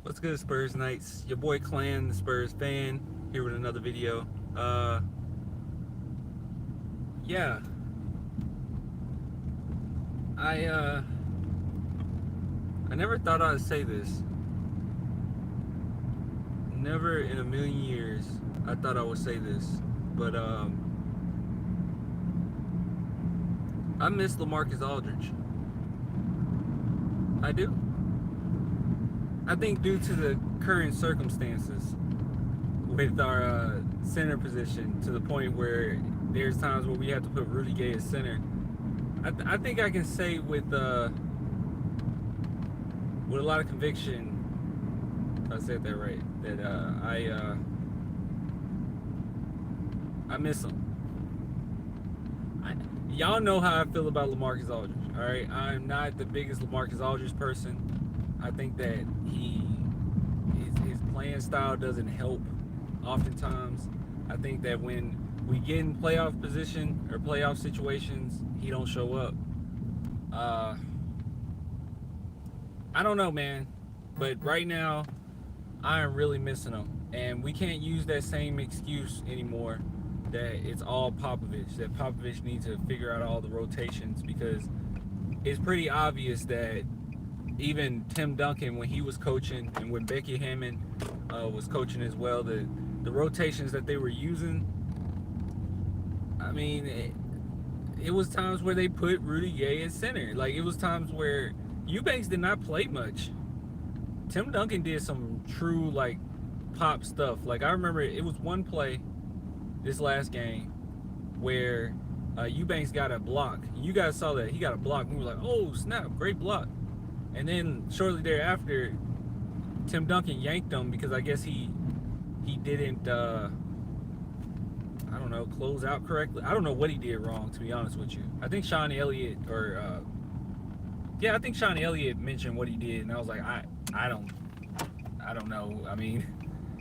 What's good, Spurs Knights? Your boy Clan, the Spurs fan, here with another video. Yeah, I uh, I never thought I'd say this. Never in a million years I thought I would say this, but I miss LaMarcus Aldridge. I do. I think due to the current circumstances with our center position, to the point where there's times where we have to put Rudy Gay as center. I think I can say with a lot of conviction, if I said that right, that I miss him. Y'all know how I feel about LaMarcus Aldridge. All right, I'm not the biggest LaMarcus Aldridge person. I think that his playing style doesn't help oftentimes. I think that when we get in playoff position or playoff situations, he don't show up. I don't know, man, but right now I am really missing him, and we can't use that same excuse anymore that it's all Popovich, that Popovich needs to figure out all the rotations, because it's pretty obvious that even Tim Duncan, when he was coaching, and when Becky Hammond was coaching as well, the rotations that they were using, I mean, it was times where they put Rudy Gay at center. Like, it was times where Eubanks did not play much. Tim Duncan did some true, like, pop stuff. Like, I remember it was one play this last game where Eubanks got a block. You guys saw that. He got a block. And we were like, oh, snap, great block. And then shortly thereafter, Tim Duncan yanked him because I guess he didn't, I don't know, close out correctly. I don't know what he did wrong, to be honest with you. I think Sean Elliott, I think Sean Elliott mentioned what he did, and I was like, I don't know. I mean,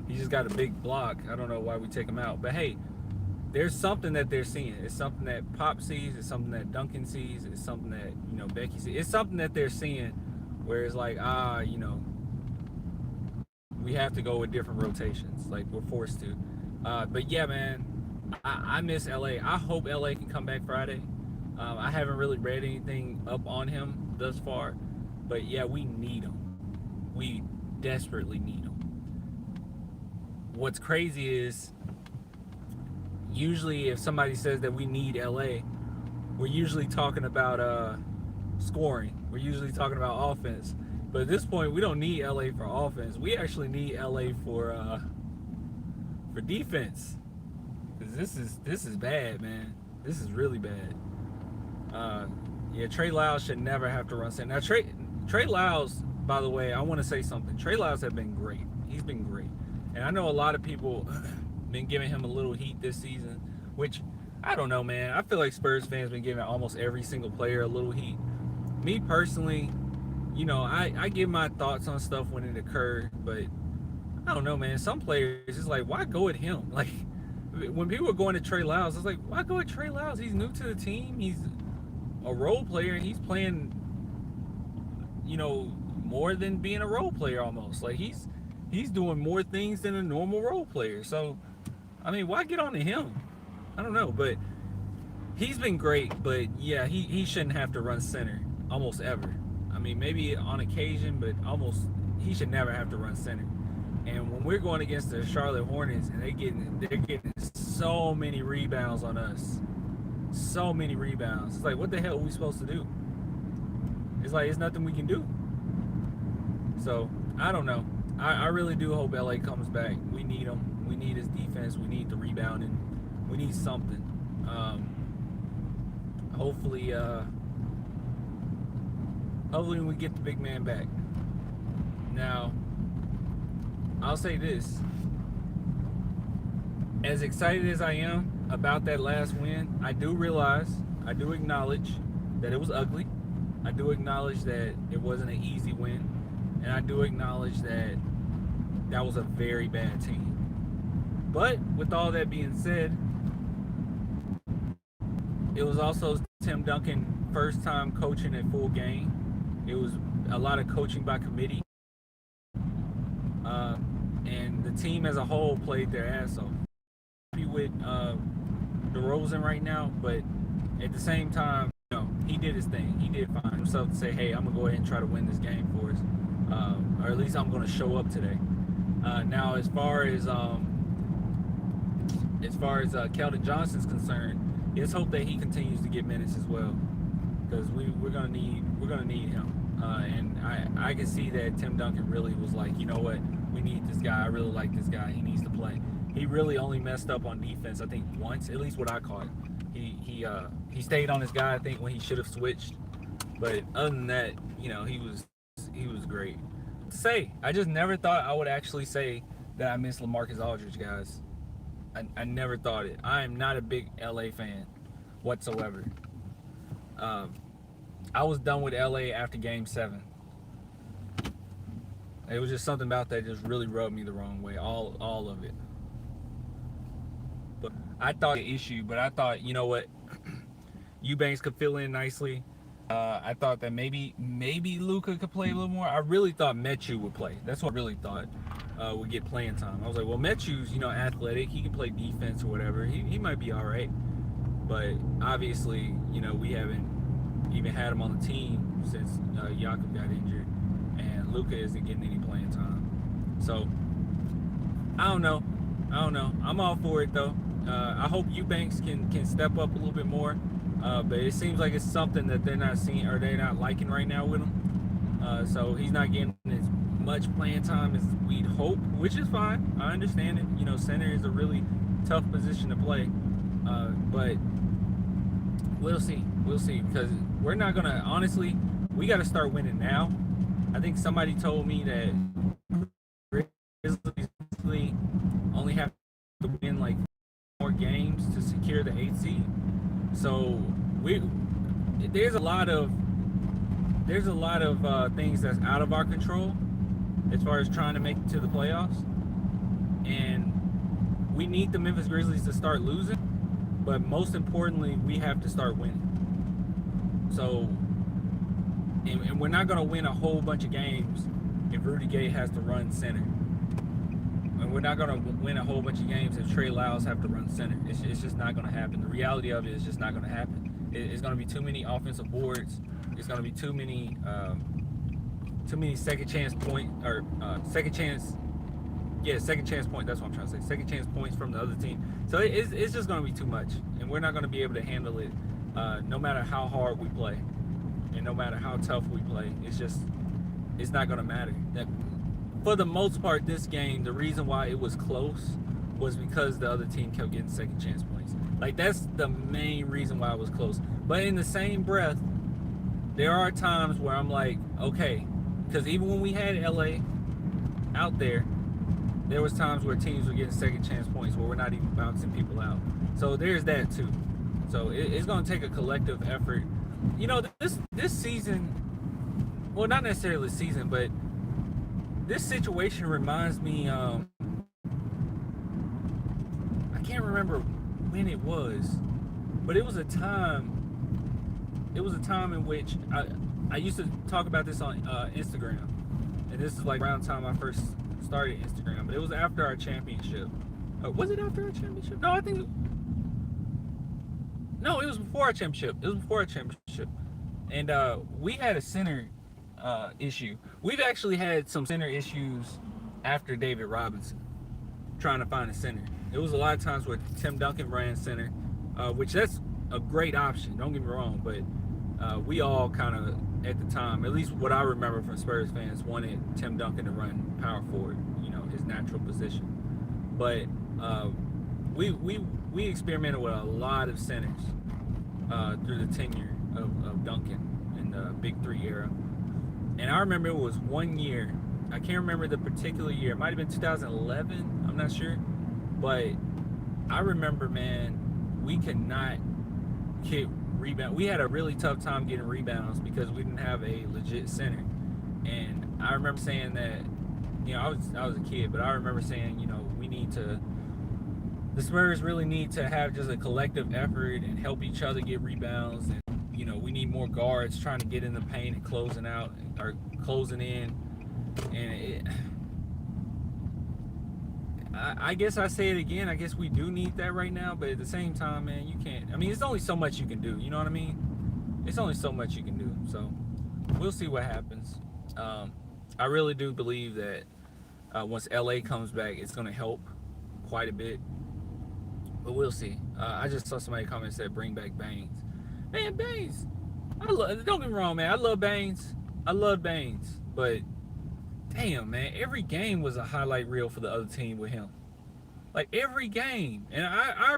he just got a big block. I don't know why we take him out. But hey, there's something that they're seeing. It's something that Pop sees. It's something that Duncan sees. It's something that, Becky sees. It's something that they're seeing where it's like, we have to go with different rotations. Like, we're forced to. But yeah, man, I miss LA. I hope LA can come back Friday. I haven't really read anything up on him thus far. But yeah, we need him. We desperately need him. What's crazy is, usually if somebody says that we need LA, we're usually talking about scoring. We're usually talking about offense. But at this point, we don't need LA for offense. We actually need LA for defense. Because this is bad, man. This is really bad. Yeah, Trey Lyles should never have to run center. Now, Trey Lyles, by the way, I want to say something. Trey Lyles has been great. He's been great. And I know a lot of people been giving him a little heat this season, which, I don't know, man. I feel like Spurs fans been giving almost every single player a little heat. Me personally, I give my thoughts on stuff when it occurred, but I don't know, man. Some players, it's like, why go at him? Like, when people were going to Trey Lyles, I was like, why go at Trey Lyles? He's new to the team. He's a role player, and he's playing, more than being a role player almost. Like, he's doing more things than a normal role player. So, I mean, why get on to him? I don't know, but he's been great. But yeah, he shouldn't have to run center almost ever. I mean, maybe on occasion, but he should never have to run center. And when we're going against the Charlotte Hornets and they're getting so many rebounds on us, so many rebounds, it's like, what the hell are we supposed to do? It's like, it's nothing we can do. So I don't know. I really do hope LA comes back. We need him. We need his defense. We need the rebounding. We need something. Hopefully we get the big man back. Now, I'll say this. As excited as I am about that last win, I do acknowledge that it was ugly. I do acknowledge that it wasn't an easy win. And I do acknowledge that was a very bad team. But with all that being said, it was also Tim Duncan first time coaching a full game. It was a lot of coaching by committee. and the team as a whole played their ass off. Happy with DeRozan right now, but at the same time, he did his thing. He did find himself to say, "Hey, I'm gonna go ahead and try to win this game for us, or at least I'm gonna show up today." Now, as far as Keldon Johnson's concerned, let's hope that he continues to get minutes as well, because we're gonna need him. And I can see that Tim Duncan really was like, you know what, we need this guy. I really like this guy. He needs to play. He really only messed up on defense, I think, once, at least what I caught. He stayed on his guy, I think, when he should have switched. But other than that, he was great. I just never thought I would actually say that I miss LaMarcus Aldridge, guys. I never thought it. I am not a big LA fan whatsoever. I was done with LA after Game 7. It was just something about that just really rubbed me the wrong way, all of it. But I thought the issue, but I thought, you know what, Eubanks could fill in nicely. I thought that maybe Luka could play a little more. I really thought Metu would play. That's what I really thought would get playing time. I was like, well, Metu's, athletic. He can play defense or whatever. He might be all right. But obviously, we haven't even had him on the team since Jakob got injured. And Luka isn't getting any playing time. So, I don't know. I'm all for it, though. I hope Eubanks can step up a little bit more. But it seems like it's something that they're not seeing or they're not liking right now with him. So he's not getting as much playing time as we'd hope, which is fine. I understand it. Center is a really tough position to play. But we'll see. Because we're not going to, honestly, we got to start winning now. I think somebody told me that Grizzlies only have to win like 4 games to secure the 8th seed. So there's a lot of things that's out of our control as far as trying to make it to the playoffs, and we need the Memphis Grizzlies to start losing, but most importantly, we have to start winning. So, and we're not going to win a whole bunch of games if Rudy Gay has to run center. And we're not going to win a whole bunch of games if Trey Lyles have to run center. It's just not going to happen. The reality of it is just not going to happen. It's going to be too many offensive boards. It's going to be too many second chance point That's what I'm trying to say. Second chance points from the other team. So it's just going to be too much, and we're not going to be able to handle it. No matter how hard we play, and no matter how tough we play, it's not going to matter. For the most part, this game, the reason why it was close was because the other team kept getting second chance points. Like, that's the main reason why it was close. But in the same breath, there are times where I'm like, okay, because even when we had LA out there was times where teams were getting second chance points where we're not even bouncing people out. So there's that too. So it's going to take a collective effort. This season, well, not necessarily this season, but this situation reminds me, I can't remember when it was, but it was a time in which I used to talk about this on Instagram, and this is like around the time I first started Instagram, but it was after our championship. Was it after our championship? No, it was before our championship. And we had a center issue. We've actually had some center issues after David Robinson, trying to find a center. It was a lot of times where Tim Duncan ran center, which that's a great option, don't get me wrong, but we all kind of, at the time, at least what I remember from Spurs fans, wanted Tim Duncan to run power forward, his natural position. But we experimented with a lot of centers through the tenure of Duncan in the Big Three era. And I remember it was one year, I can't remember the particular year, it might have been 2011, I'm not sure, but I remember, man, we could not get rebound. We had a really tough time getting rebounds because we didn't have a legit center. And I remember saying that, I was a kid, but I remember saying, the Spurs really need to have just a collective effort and help each other get rebounds. And, we need more guards trying to get in the paint and closing out or closing in. And I guess I say it again. I guess we do need that right now, but at the same time, man, you can't. I mean, it's only so much you can do. You know what I mean? It's only so much you can do. So we'll see what happens. I really do believe that once LA comes back, it's going to help quite a bit. But we'll see. I just saw somebody comment said bring back Baines. Man, Baines. Don't get me wrong, man. I love Baines. I love Baines, but damn, man, every game was a highlight reel for the other team with him. Like every game. And I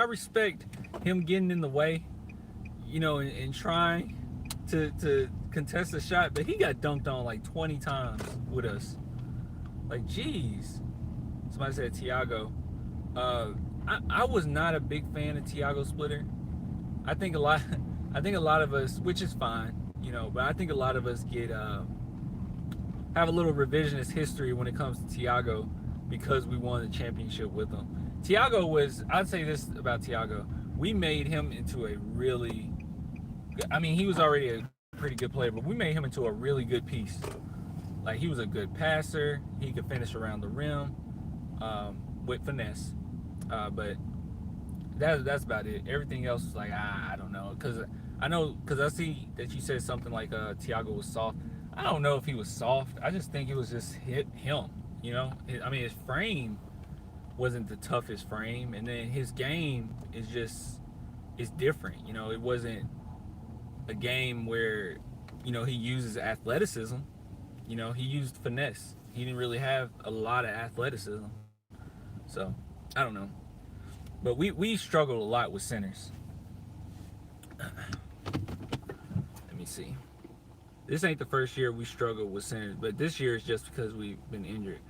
respect him getting in the way, you know, and trying to contest a shot, but he got dunked on like 20 times with us. Like, geez. Somebody said Tiago. I was not a big fan of Tiago Splitter. I think a lot of us, which is fine, you know, but I think a lot of us have a little revisionist history when it comes to Tiago because we won the championship with him. Tiago was, I'd say this about Tiago, we made him into a really, I mean, he was already a pretty good player, but we made him into a really good piece. Like, he was a good passer, he could finish around the rim with finesse, but that's about it. Everything else was like, I don't know, because I see that you said something like Tiago was soft. I don't know if he was soft. I just think it was just him, you know? I mean, his frame wasn't the toughest frame, and then his game is different, you know? It wasn't a game where, you know, he uses athleticism. You know, he used finesse. He didn't really have a lot of athleticism. So, I don't know. But we struggled a lot with centers. Let me see. This ain't the first year we struggled with centers, but this year is just because we've been injured.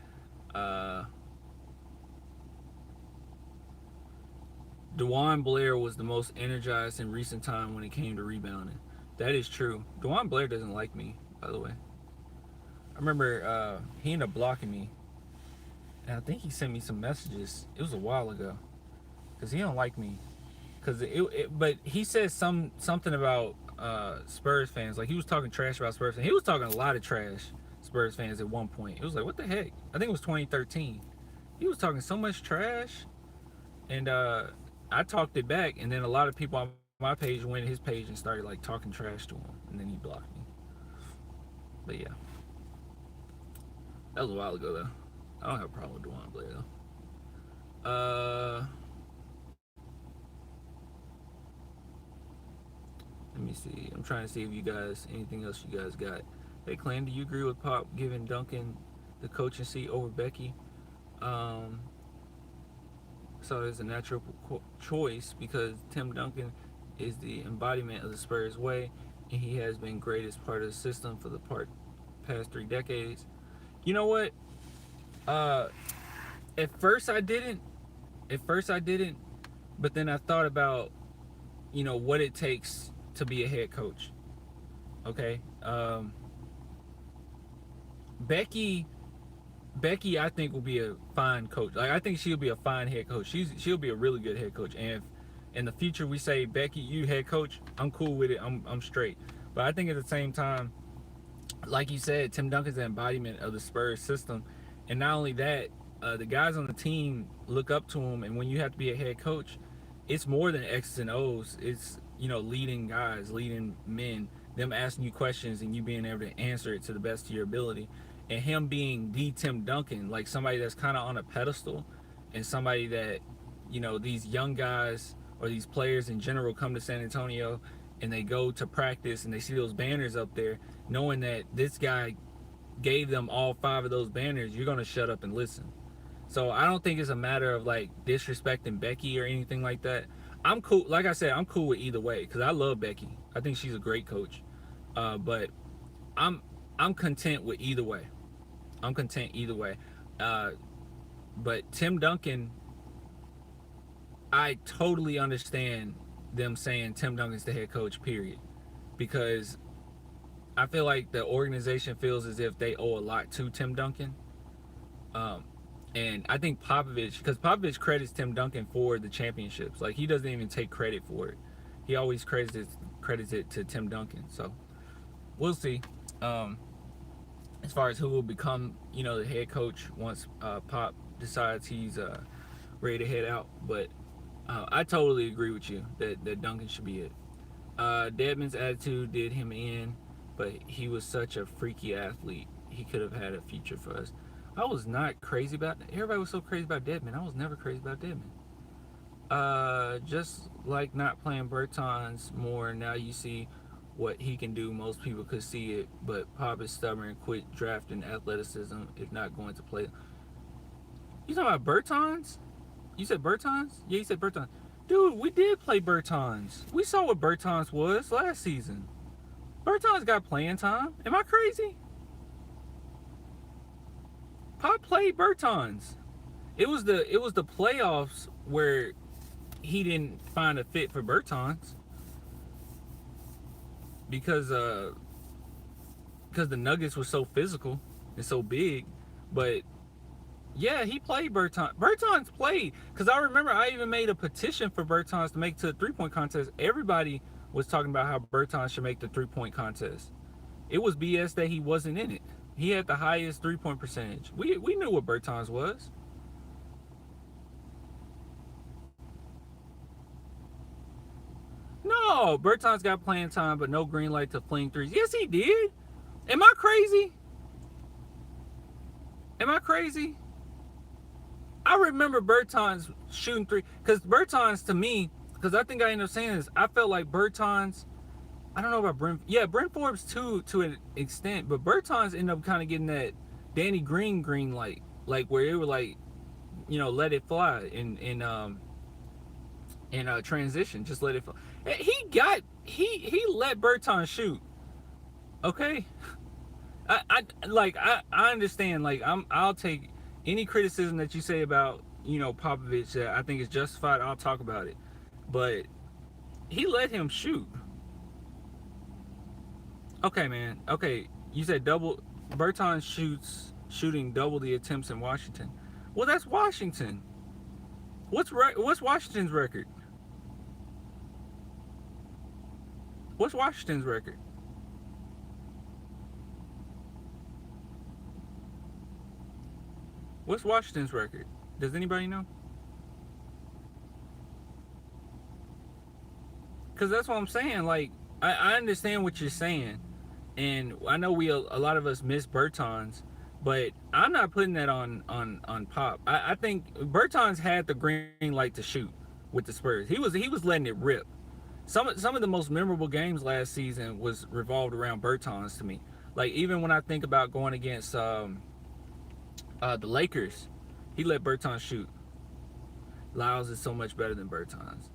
DeJuan Blair was the most energized in recent time when it came to rebounding. That is true. DeJuan Blair doesn't like me, by the way. I remember he ended up blocking me, and I think he sent me some messages. It was a while ago, because he don't like me. But he said something about Spurs fans. Like, he was talking trash about Spurs fans. He was talking a lot of trash Spurs fans at one point. It was like, what the heck? I think it was 2013. He was talking so much trash, and I talked it back, and then a lot of people on my page went to his page and started like talking trash to him, and then he blocked me. But yeah, that was a while ago though. I don't have a problem with DeJuan Blair though. Let me see. I'm trying to see if you guys, anything else you guys got. Hey, Clan, do you agree with Pop giving Duncan the coaching seat over Becky? So it's a natural choice because Tim Duncan is the embodiment of the Spurs way, and he has been greatest part of the system for the past 3 decades. You know what? At first I didn't, but then I thought about, you know, what it takes to be a head coach. Okay? Becky, I think, will be a fine coach. Like, I think she'll be a fine head coach. She'll be a really good head coach. And if in the future we say, Becky, you head coach, I'm cool with it. I'm straight. But I think at the same time, like you said, Tim Duncan's the embodiment of the Spurs system. And not only that, the guys on the team look up to him. And when you have to be a head coach, it's more than X's and O's. It's, you know, leading guys, leading men, them asking you questions and you being able to answer it to the best of your ability. And him being the Tim Duncan, like somebody that's kind of on a pedestal, and somebody that, you know, these young guys or these players in general come to San Antonio and they go to practice and they see those banners up there, knowing that this guy gave them all 5 of those banners, you're going to shut up and listen. So I don't think it's a matter of like disrespecting Becky or anything like that. I'm cool. Like I said, I'm cool with either way because I love Becky. I think she's a great coach. But I'm content with either way. I'm content either way. But Tim Duncan, I totally understand them saying Tim Duncan's the head coach, period. Because I feel like the organization feels as if they owe a lot to Tim Duncan. And I think Popovich, because Popovich credits Tim Duncan for the championships. Like, he doesn't even take credit for it. He always credits it to Tim Duncan. So, we'll see. as far as who will become, the head coach once Pop decides he's ready to head out. But I totally agree with you that Duncan should be it. Dedmon's attitude did him in, but he was such a freaky athlete. He could have had a future for us. I was not crazy about that. Everybody was so crazy about Dedmon. I was never crazy about Dedmon. Just like not playing Bertans more, now you see what he can do. Most people could see it, but Pop is stubborn. Quit drafting athleticism if not going to play. You talking about Bertans? You said Bertans? Yeah, you said Bertans. Dude, we did play Bertans. We saw what Bertans was last season. Bertans got playing time. Am I crazy? Pop played Bertans. It was the playoffs where he didn't find a fit for Bertans because the Nuggets were so physical and so big. But yeah, he played Bertans. Bertans played, because I remember I even made a petition for Bertans to make to the 3-point contest. Everybody was talking about how Bertans should make the 3-point contest. It was BS that he wasn't in it. He had the highest 3-point percentage. We knew what Bertans was. No, Bertans got playing time, but no green light to fling threes. Yes, he did. Am I crazy? Am I crazy? I remember Bertans shooting three, because Bertans, to me, because I think I ended up saying this, I felt like Bertans, I don't know about Brent. Yeah, Brent Forbes too, to an extent, but Bertans ended up kind of getting that Danny Green green light, like where it was like, let it fly in transition, just let it fly. He let Bertans shoot. Okay, I understand. Like I'll take any criticism that you say about Popovich that I think is justified. I'll talk about it, but he let him shoot. Okay, man. Okay, you said Bertans shooting double the attempts in Washington. Well, that's Washington. What's Washington's record? What's Washington's record? What's Washington's record? Does anybody know? Because that's what I'm saying. Like, I understand what you're saying, and I know a lot of us miss Bertans, but I'm not putting that on Pop. I think Bertans had the green light to shoot with the Spurs. He was letting it rip. Some of the most memorable games last season was revolved around Bertans to me. Like, even when I think about going against the Lakers, he let Bertans shoot. Lyles is so much better than Bertans.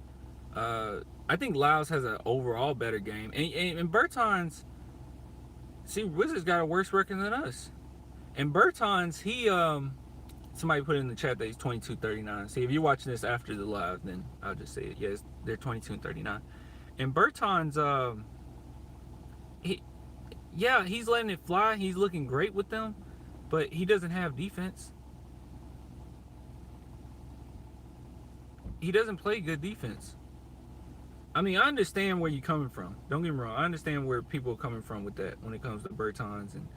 I think Lyles has an overall better game, and Bertans. See, Wizards got a worse record than us. And Bertans, he somebody put in the chat that he's 22-39. See, if you're watching this after the live, then I'll just say it. Yes, they're 22-39. And Bertans, he's letting it fly. He's looking great with them, but he doesn't have defense. He doesn't play good defense. I mean, I understand where you're coming from. Don't get me wrong. I understand where people are coming from with that when it comes to Bertans, and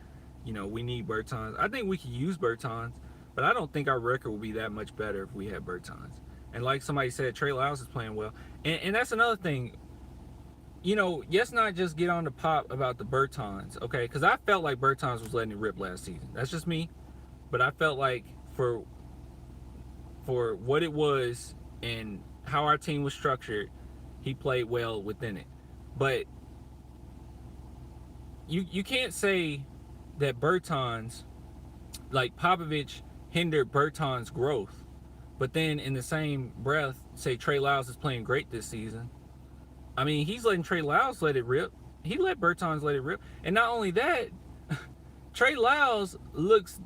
we need Bertans. I think we can use Bertans, but I don't think our record will be that much better if we had Bertans. And like somebody said, Trey Lyles is playing well, and that's another thing. Let's not just get on the Pop about the Bertans, okay? Because I felt like Bertans was letting it rip last season. That's just me, but I felt like for what it was and how our team was structured, he played well within it. But you can't say that Bertans, like Popovich, hindered Bertans' growth, but then in the same breath say Trey Lyles is playing great this season. I mean, he's letting Trey Lyles let it rip. He let Bertans let it rip. And not only that, Trey Lyles looks,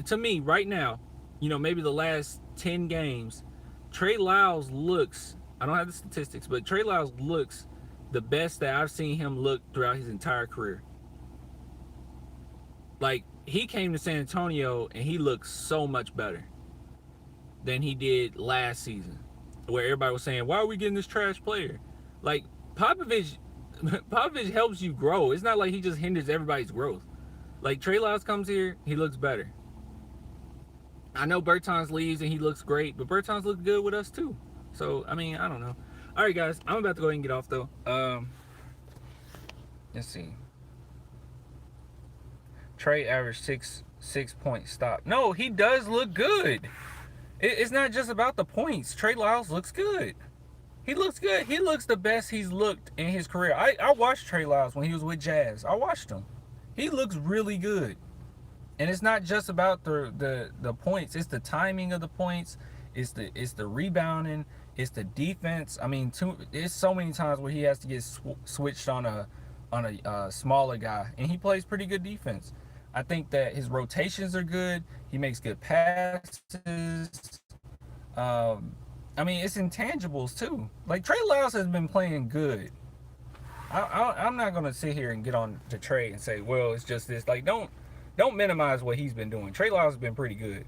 to me right now, maybe the last 10 games, Trey Lyles looks, I don't have the statistics, but Trey Lyles looks the best that I've seen him look throughout his entire career. Like, he came to San Antonio and he looked so much better than he did last season, where everybody was saying, why are we getting this trash player? Like, Popovich helps you grow. It's not like he just hinders everybody's growth. Like Trey Lyles comes here, he looks better. I know Burton's leaves and he looks great, but Burton's looked good with us too. So I mean, I don't know. All right, guys, I'm about to go ahead and get off though. Let's see. Trey averaged six point stop. No, he does look good. It's not just about the points. Trey Lyles looks good. He looks good. He looks the best he's looked in his career. I watched Trey Lyles when he was with Jazz. I watched him. He looks really good. And it's not just about the points. It's the timing of the points. It's the rebounding. It's the defense. I mean, it's so many times where he has to get switched on a smaller guy, and he plays pretty good defense. I think that his rotations are good. He makes good passes. I mean, it's intangibles too. Like Trey Lyles has been playing good. I'm not gonna sit here and get on to Trey and say, well, it's just this. Like, don't minimize what he's been doing. Trey Lyles has been pretty good.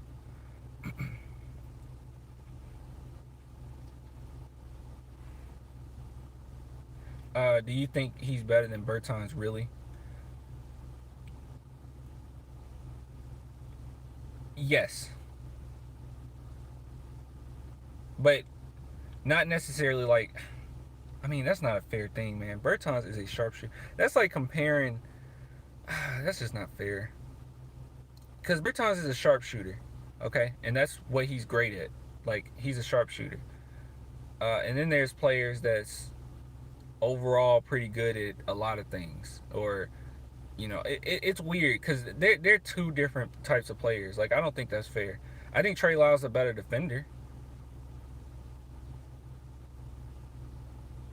Do you think he's better than Burton's really? Yes, but not necessarily like. I mean, that's not a fair thing, man. Burton's is a sharpshooter. That's like comparing. That's just not fair. Because Burton's is a sharpshooter, okay, and that's what he's great at. Like he's a sharpshooter. And then there's players that's overall pretty good at a lot of things, or it's weird because they're two different types of players. Like I don't think that's fair. I think Trey Lyles is a better defender.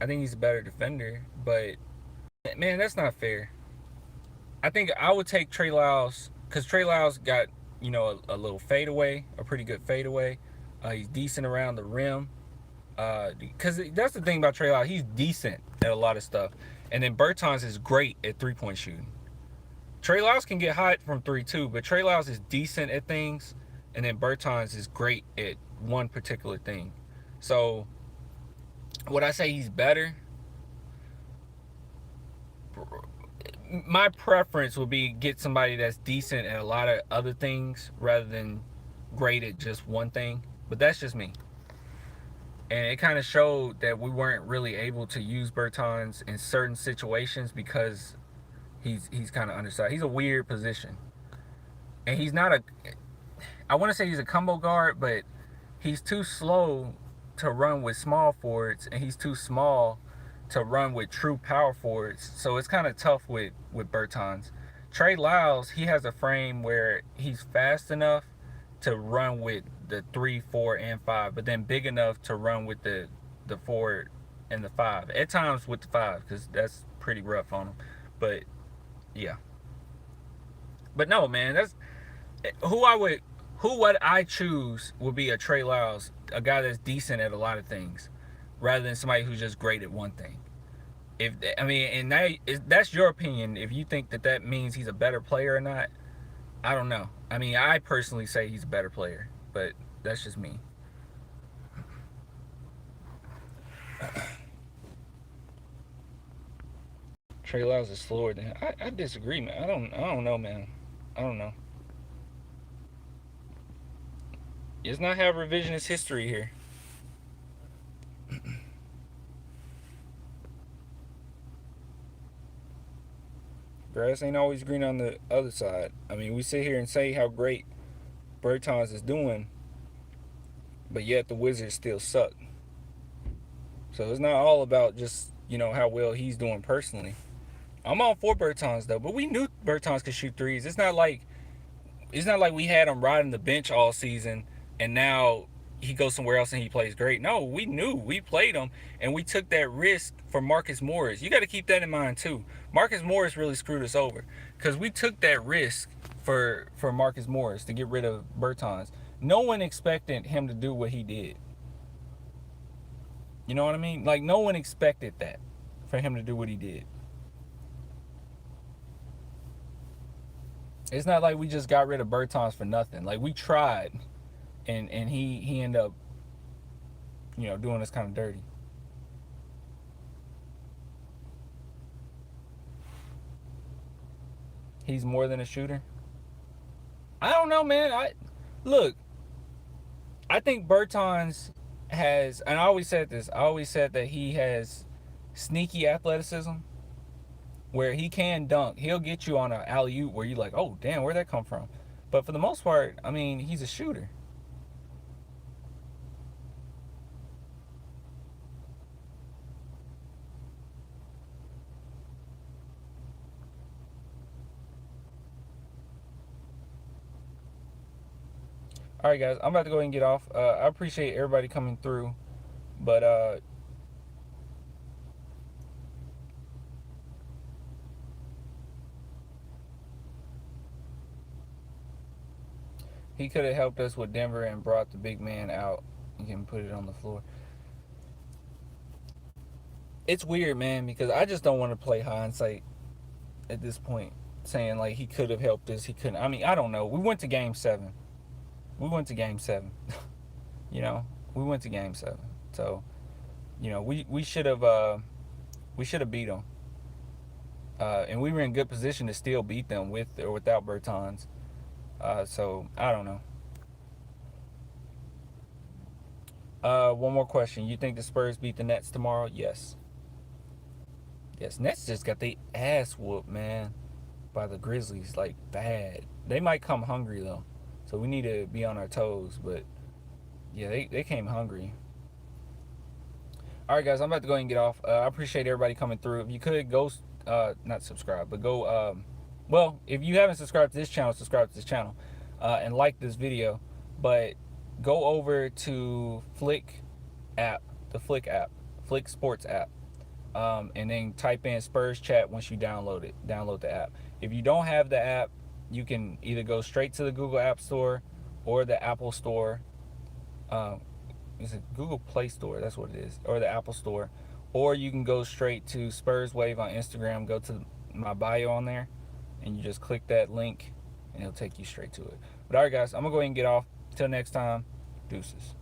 I think he's a better defender, but man, that's not fair. I think I would take Trey Lyles because Trey Lyles got a little fadeaway, a pretty good fadeaway. He's decent around the rim. Because that's the thing about Trey Lyles, he's decent at a lot of stuff, and then Burton's is great at 3-point shooting. Trey Lyles can get hot from three too, but Trey Lyles is decent at things, and then Burton's is great at one particular thing. So, would I say he's better? My preference would be get somebody that's decent at a lot of other things rather than great at just one thing. But that's just me. And it kind of showed that we weren't really able to use Burton's in certain situations because he's kind of undersized. He's a weird position, and he's not a. I want to say he's a combo guard, but he's too slow to run with small forwards, and he's too small to run with true power forwards. So it's kind of tough with Burton's. Trey Lyles, he has a frame where he's fast enough to run with the 3, 4, and 5, but then big enough to run with the 4 and the 5. At times with the 5, because that's pretty rough on him. But yeah. But no, man, that's who would I choose would be a Trey Lyles, a guy that's decent at a lot of things, rather than somebody who's just great at one thing. If I mean, and that's your opinion. If you think that means he's a better player or not, I don't know. I mean, I personally say he's a better player, but that's just me. Trey Lyles is slower than I disagree, man. I don't know, man. I don't know. Let's not have revisionist history here. Grass ain't always green on the other side. I mean, we sit here and say how great Bertans is doing, but yet the Wizards still suck. So it's not all about just how well he's doing personally. I'm all for Bertans though, but we knew Bertans could shoot threes. It's not like we had him riding the bench all season and now he goes somewhere else and he plays great. No, we knew. We played him and we took that risk for Marcus Morris. You got to keep that in mind too. Marcus Morris really screwed us over because we took that risk for Marcus Morris to get rid of Bertans. No one expected him to do what he did. You know what I mean? Like no one expected that for him to do what he did. It's not like we just got rid of Bertans for nothing. Like we tried, and he ended up, doing us kind of dirty. He's more than a shooter. I don't know, man. Look. I think Burton's has, and I always said this. I always said that he has sneaky athleticism where he can dunk. He'll get you on an alley oop where you're like, oh damn, where'd that come from? But for the most part, I mean, he's a shooter. All right, guys, I'm about to go ahead and get off. I appreciate everybody coming through, but he could have helped us with Denver and brought the big man out and can put it on the floor. It's weird, man, because I just don't want to play hindsight at this point, saying like he could have helped us, he couldn't. I mean, I don't know. We went to game 7. We went to game 7. You know, we went to game 7. So, you know, we should have beat them. And we were in good position to still beat them with or without Bertans. So I don't know. One more question. You think the Spurs beat the Nets tomorrow? Yes. Yes. Nets just got the ass whooped, man, by the Grizzlies, like bad. They might come hungry though, so we need to be on our toes. But yeah, they came hungry. All right, guys, I'm about to go ahead and get off. I appreciate everybody coming through. If you could go, not subscribe, but go. Well, if you haven't subscribed to this channel, subscribe to this channel, and like this video. But go over to Flick app, the Flick app, Flick Sports app, and then type in Spurs Chat once you download it. Download the app. If you don't have the app, you can either go straight to the Google App Store or the Apple Store. Is it Google Play Store? That's what it is, or the Apple Store. Or you can go straight to Spurs Wave on Instagram. Go to my bio on there, and you just click that link, and it'll take you straight to it. But all right, guys, I'm gonna go ahead and get off. Till next time, deuces.